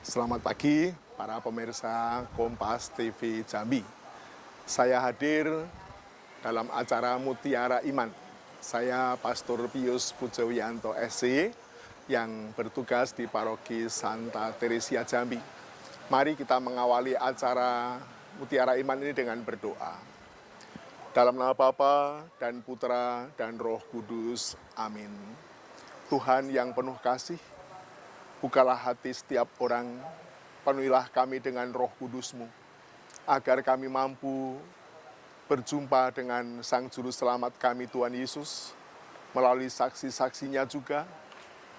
Selamat pagi para pemirsa Kompas TV Jambi. Saya hadir dalam acara Mutiara Iman. Saya Pastor Pius Pujawianto SC yang bertugas di Paroki Santa Teresia Jambi. Mari kita mengawali acara Mutiara Iman ini dengan berdoa. Dalam nama Bapa dan Putra dan Roh Kudus. Amin. Tuhan yang penuh kasih, bukalah hati setiap orang, penuhilah kami dengan Roh Kudus-Mu, agar kami mampu berjumpa dengan Sang Juru Selamat kami Tuhan Yesus, melalui saksi-saksinya juga,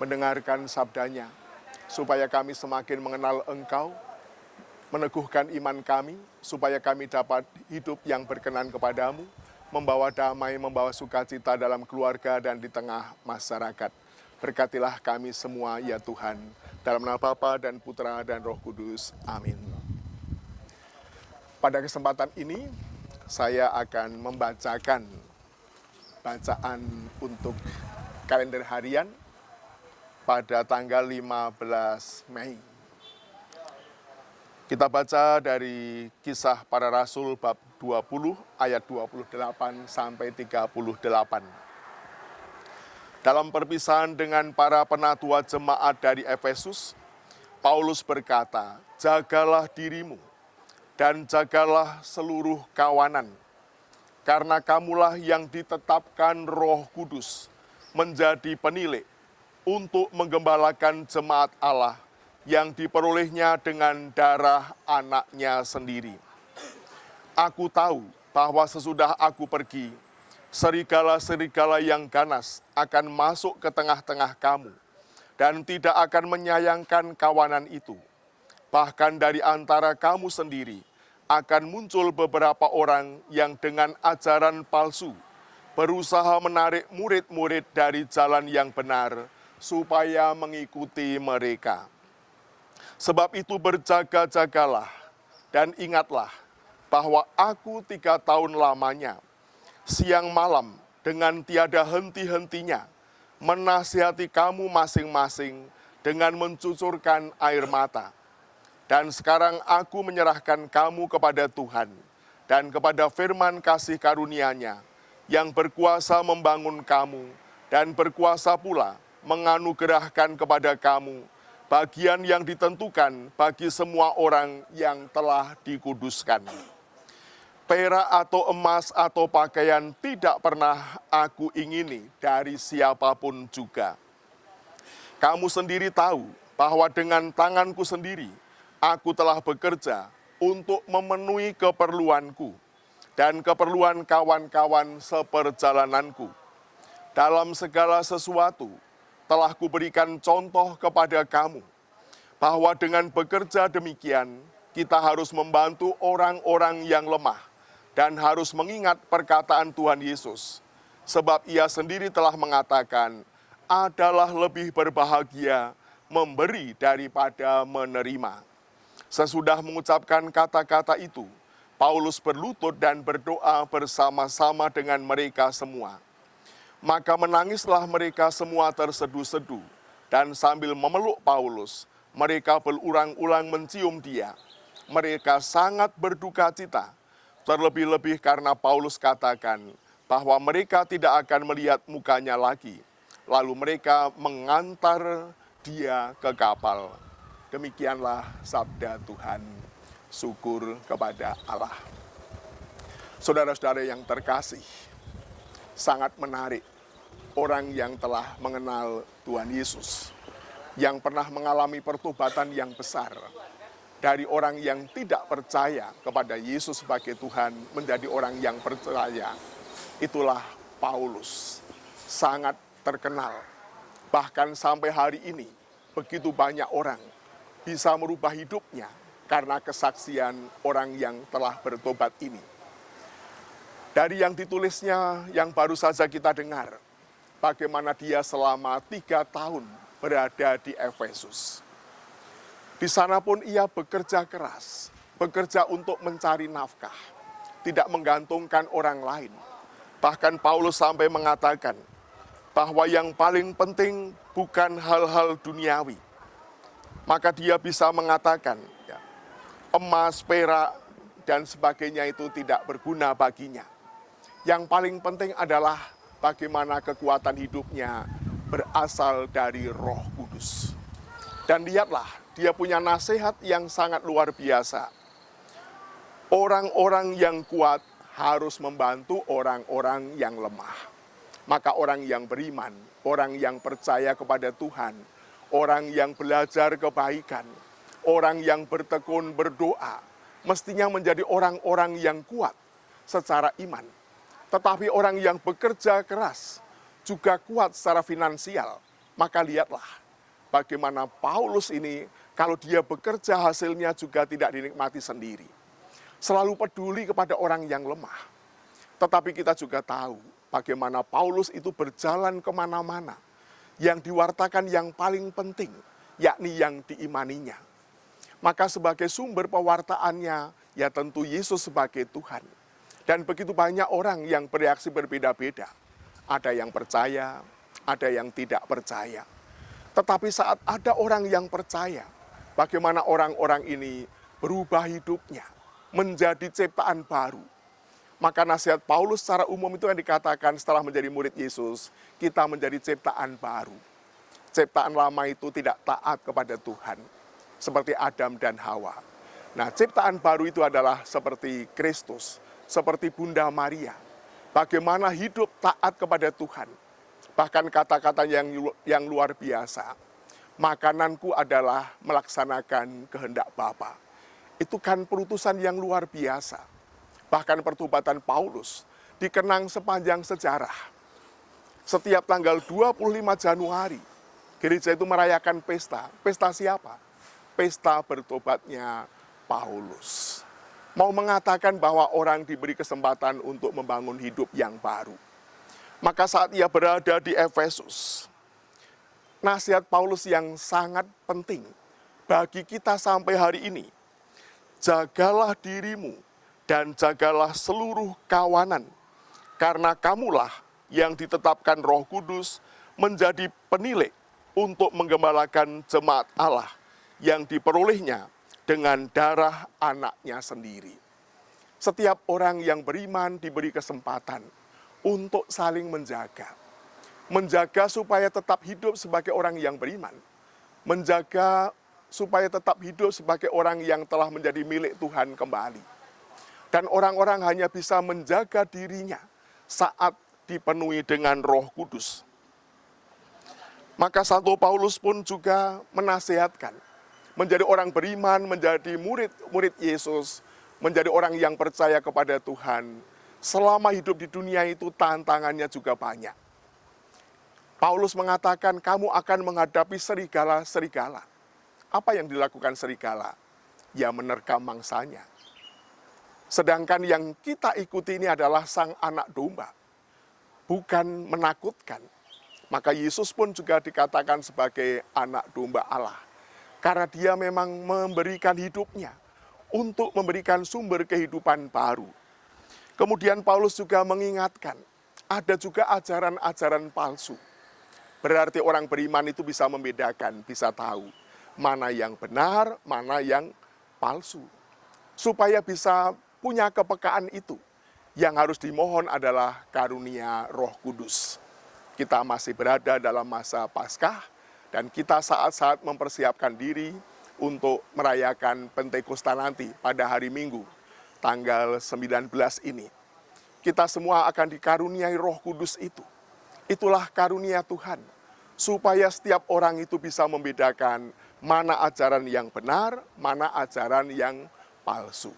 mendengarkan sabdanya, supaya kami semakin mengenal Engkau, meneguhkan iman kami, supaya kami dapat hidup yang berkenan kepadamu, membawa damai, membawa sukacita dalam keluarga dan di tengah masyarakat. Berkatilah kami semua ya Tuhan, dalam nama Bapa dan Putra dan Roh Kudus. Amin. Pada kesempatan ini, saya akan membacakan bacaan untuk kalender harian pada tanggal 15 Mei. Kita baca dari Kisah Para Rasul bab 20 ayat 28 sampai 38. Dalam perpisahan dengan para penatua jemaat dari Efesus, Paulus berkata, "Jagalah dirimu dan jagalah seluruh kawanan, karena kamulah yang ditetapkan Roh Kudus menjadi penilik untuk menggembalakan jemaat Allah yang diperolehnya dengan darah anaknya sendiri. Aku tahu bahwa sesudah aku pergi, serigala-serigala yang ganas akan masuk ke tengah-tengah kamu dan tidak akan menyayangkan kawanan itu. Bahkan dari antara kamu sendiri akan muncul beberapa orang yang dengan ajaran palsu berusaha menarik murid-murid dari jalan yang benar supaya mengikuti mereka. Sebab itu berjaga-jagalah dan ingatlah bahwa aku 3 tahun lamanya siang malam dengan tiada henti-hentinya menasihati kamu masing-masing dengan mencucurkan air mata. Dan sekarang aku menyerahkan kamu kepada Tuhan dan kepada firman kasih karunia-Nya yang berkuasa membangun kamu dan berkuasa pula menganugerahkan kepada kamu bagian yang ditentukan bagi semua orang yang telah dikuduskan. Perak atau emas atau pakaian tidak pernah aku ingini dari siapapun juga. Kamu sendiri tahu bahwa dengan tanganku sendiri aku telah bekerja untuk memenuhi keperluanku dan keperluan kawan-kawan seperjalananku. Dalam segala sesuatu telah kuberikan contoh kepada kamu, bahwa dengan bekerja demikian kita harus membantu orang-orang yang lemah, dan harus mengingat perkataan Tuhan Yesus. Sebab ia sendiri telah mengatakan, adalah lebih berbahagia memberi daripada menerima. Sesudah mengucapkan kata-kata itu, Paulus berlutut dan berdoa bersama-sama dengan mereka semua. Maka menangislah mereka semua terseduh-seduh, dan sambil memeluk Paulus, mereka berulang-ulang mencium dia. Mereka sangat berduka cita, terlebih-lebih karena Paulus katakan bahwa mereka tidak akan melihat mukanya lagi. Lalu mereka mengantar dia ke kapal. Demikianlah sabda Tuhan. Syukur kepada Allah. Saudara-saudara yang terkasih, sangat menarik orang yang telah mengenal Tuhan Yesus, yang pernah mengalami pertobatan yang besar, dari orang yang tidak percaya kepada Yesus sebagai Tuhan menjadi orang yang percaya. Itulah Paulus, sangat terkenal. Bahkan sampai hari ini, begitu banyak orang bisa merubah hidupnya karena kesaksian orang yang telah bertobat ini. Dari yang ditulisnya yang baru saja kita dengar, bagaimana dia selama 3 tahun berada di Efesus. Di sana pun ia bekerja keras, bekerja untuk mencari nafkah, tidak menggantungkan orang lain. Bahkan Paulus sampai mengatakan bahwa yang paling penting bukan hal-hal duniawi, maka dia bisa mengatakan, ya, emas, perak, dan sebagainya itu tidak berguna baginya. Yang paling penting adalah bagaimana kekuatan hidupnya berasal dari Roh Kudus. Dan lihatlah, dia punya nasihat yang sangat luar biasa. Orang-orang yang kuat harus membantu orang-orang yang lemah. Maka orang yang beriman, orang yang percaya kepada Tuhan, orang yang belajar kebaikan, orang yang bertekun berdoa, mestinya menjadi orang-orang yang kuat secara iman. Tetapi orang yang bekerja keras juga kuat secara finansial. Maka lihatlah bagaimana Paulus ini, kalau dia bekerja hasilnya juga tidak dinikmati sendiri. Selalu peduli kepada orang yang lemah. Tetapi kita juga tahu bagaimana Paulus itu berjalan kemana-mana. Yang diwartakan yang paling penting, yakni yang diimaninya. Maka sebagai sumber pewartaannya, ya tentu Yesus sebagai Tuhan. Dan begitu banyak orang yang bereaksi berbeda-beda. Ada yang percaya, ada yang tidak percaya. Tetapi saat ada orang yang percaya, bagaimana orang-orang ini berubah hidupnya, menjadi ciptaan baru. Maka nasihat Paulus secara umum itu yang dikatakan setelah menjadi murid Yesus, kita menjadi ciptaan baru. Ciptaan lama itu tidak taat kepada Tuhan, seperti Adam dan Hawa. Nah, ciptaan baru itu adalah seperti Kristus, seperti Bunda Maria. Bagaimana hidup taat kepada Tuhan. Bahkan kata-kata yang luar biasa. Makananku adalah melaksanakan kehendak Bapa. Itu kan perutusan yang luar biasa. Bahkan pertobatan Paulus dikenang sepanjang sejarah. Setiap tanggal 25 Januari, gereja itu merayakan pesta. Pesta siapa? Pesta bertobatnya Paulus. Mau mengatakan bahwa orang diberi kesempatan untuk membangun hidup yang baru. Maka saat ia berada di Efesus, nasihat Paulus yang sangat penting bagi kita sampai hari ini. Jagalah dirimu dan jagalah seluruh kawanan, karena kamulah yang ditetapkan Roh Kudus menjadi penilik untuk menggembalakan jemaat Allah yang diperolehnya dengan darah anaknya sendiri. Setiap orang yang beriman diberi kesempatan untuk saling menjaga. Menjaga supaya tetap hidup sebagai orang yang beriman. Menjaga supaya tetap hidup sebagai orang yang telah menjadi milik Tuhan kembali. Dan orang-orang hanya bisa menjaga dirinya saat dipenuhi dengan Roh Kudus. Maka Santo Paulus pun juga menasihatkan, menjadi orang beriman, menjadi murid Yesus, menjadi orang yang percaya kepada Tuhan. Selama hidup di dunia itu tantangannya juga banyak. Paulus mengatakan, kamu akan menghadapi serigala-serigala. Apa yang dilakukan serigala? Ya menerkam mangsanya. Sedangkan yang kita ikuti ini adalah sang anak domba. Bukan menakutkan. Maka Yesus pun juga dikatakan sebagai anak domba Allah. Karena dia memang memberikan hidupnya untuk memberikan sumber kehidupan baru. Kemudian Paulus juga mengingatkan, ada juga ajaran-ajaran palsu. Berarti orang beriman itu bisa membedakan, bisa tahu mana yang benar, mana yang palsu. Supaya bisa punya kepekaan itu. Yang harus dimohon adalah karunia Roh Kudus. Kita masih berada dalam masa Paskah, dan kita saat-saat mempersiapkan diri untuk merayakan Pentakosta nanti pada hari Minggu, tanggal 19 ini. Kita semua akan dikaruniai Roh Kudus itu. Itulah karunia Tuhan, supaya setiap orang itu bisa membedakan mana ajaran yang benar, mana ajaran yang palsu.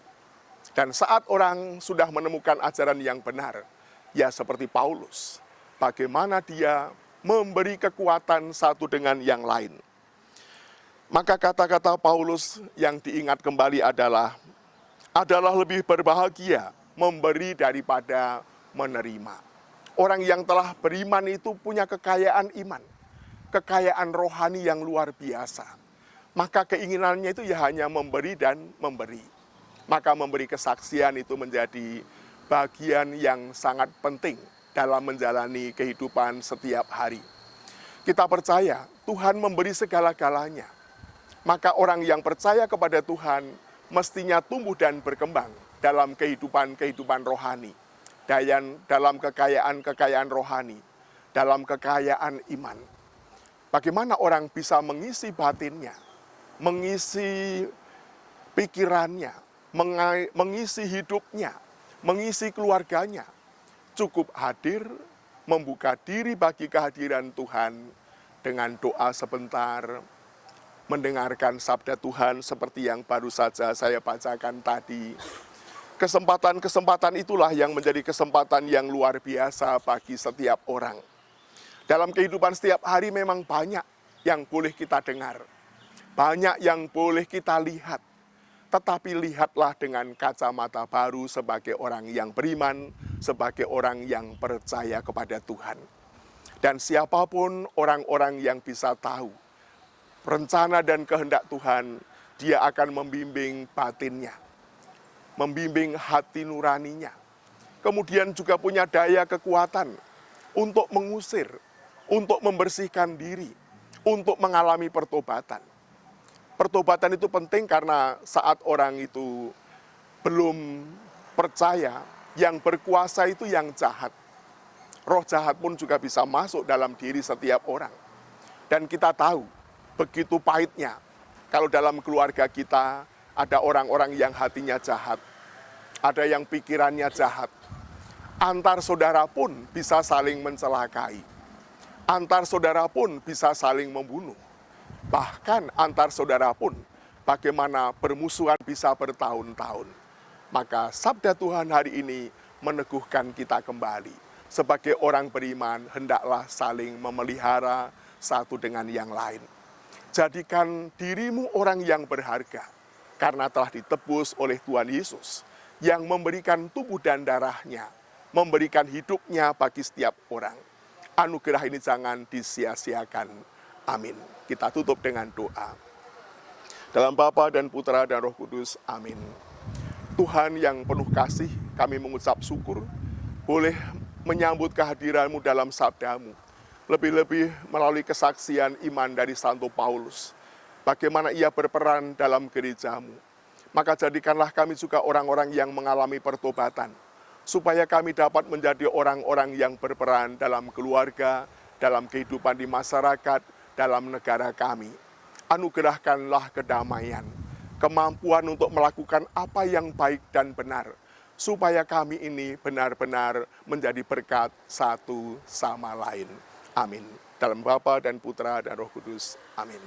Dan saat orang sudah menemukan ajaran yang benar, ya seperti Paulus, bagaimana dia memberi kekuatan satu dengan yang lain. Maka kata-kata Paulus yang diingat kembali adalah lebih berbahagia memberi daripada menerima. Orang yang telah beriman itu punya kekayaan iman, kekayaan rohani yang luar biasa. Maka keinginannya itu ya hanya memberi dan memberi. Maka memberi kesaksian itu menjadi bagian yang sangat penting dalam menjalani kehidupan setiap hari. Kita percaya Tuhan memberi segala-galanya. Maka orang yang percaya kepada Tuhan mestinya tumbuh dan berkembang dalam kehidupan rohani, dalam kekayaan rohani, dalam kekayaan iman. Bagaimana orang bisa mengisi batinnya, mengisi pikirannya, mengisi hidupnya, mengisi keluarganya, cukup hadir, membuka diri bagi kehadiran Tuhan dengan doa sebentar, mendengarkan sabda Tuhan seperti yang baru saja saya bacakan tadi. Kesempatan-kesempatan itulah yang menjadi kesempatan yang luar biasa bagi setiap orang. Dalam kehidupan setiap hari memang banyak yang boleh kita dengar, banyak yang boleh kita lihat. Tetapi lihatlah dengan kacamata baru sebagai orang yang beriman, sebagai orang yang percaya kepada Tuhan. Dan siapapun orang-orang yang bisa tahu rencana dan kehendak Tuhan, Dia akan membimbing batinnya, membimbing hati nuraninya. Kemudian juga punya daya kekuatan untuk mengusir, untuk membersihkan diri, untuk mengalami pertobatan. Pertobatan itu penting karena saat orang itu belum percaya, yang berkuasa itu yang jahat. Roh jahat pun juga bisa masuk dalam diri setiap orang. Dan kita tahu, begitu pahitnya kalau dalam keluarga kita ada orang-orang yang hatinya jahat, ada yang pikirannya jahat. Antar saudara pun bisa saling mencelakai. Antar saudara pun bisa saling membunuh. Bahkan antar saudara pun bagaimana permusuhan bisa bertahun-tahun. Maka sabda Tuhan hari ini meneguhkan kita kembali. Sebagai orang beriman, hendaklah saling memelihara satu dengan yang lain. Jadikan dirimu orang yang berharga, karena telah ditebus oleh Tuhan Yesus, yang memberikan tubuh dan darahnya, memberikan hidupnya bagi setiap orang. Anugerah ini jangan disia-siakan. Amin. Kita tutup dengan doa. Dalam Bapa dan Putra dan Roh Kudus, amin. Tuhan yang penuh kasih, kami mengucap syukur, boleh menyambut kehadiran-Mu dalam sabda-Mu. Lebih-lebih melalui kesaksian iman dari Santo Paulus. Bagaimana ia berperan dalam gereja-Mu. Maka jadikanlah kami juga orang-orang yang mengalami pertobatan. Supaya kami dapat menjadi orang-orang yang berperan dalam keluarga, dalam kehidupan di masyarakat, dalam negara kami. Anugerahkanlah kedamaian, kemampuan untuk melakukan apa yang baik dan benar, supaya kami ini benar-benar menjadi berkat satu sama lain. Amin. Dalam Bapa dan Putra dan Roh Kudus. Amin.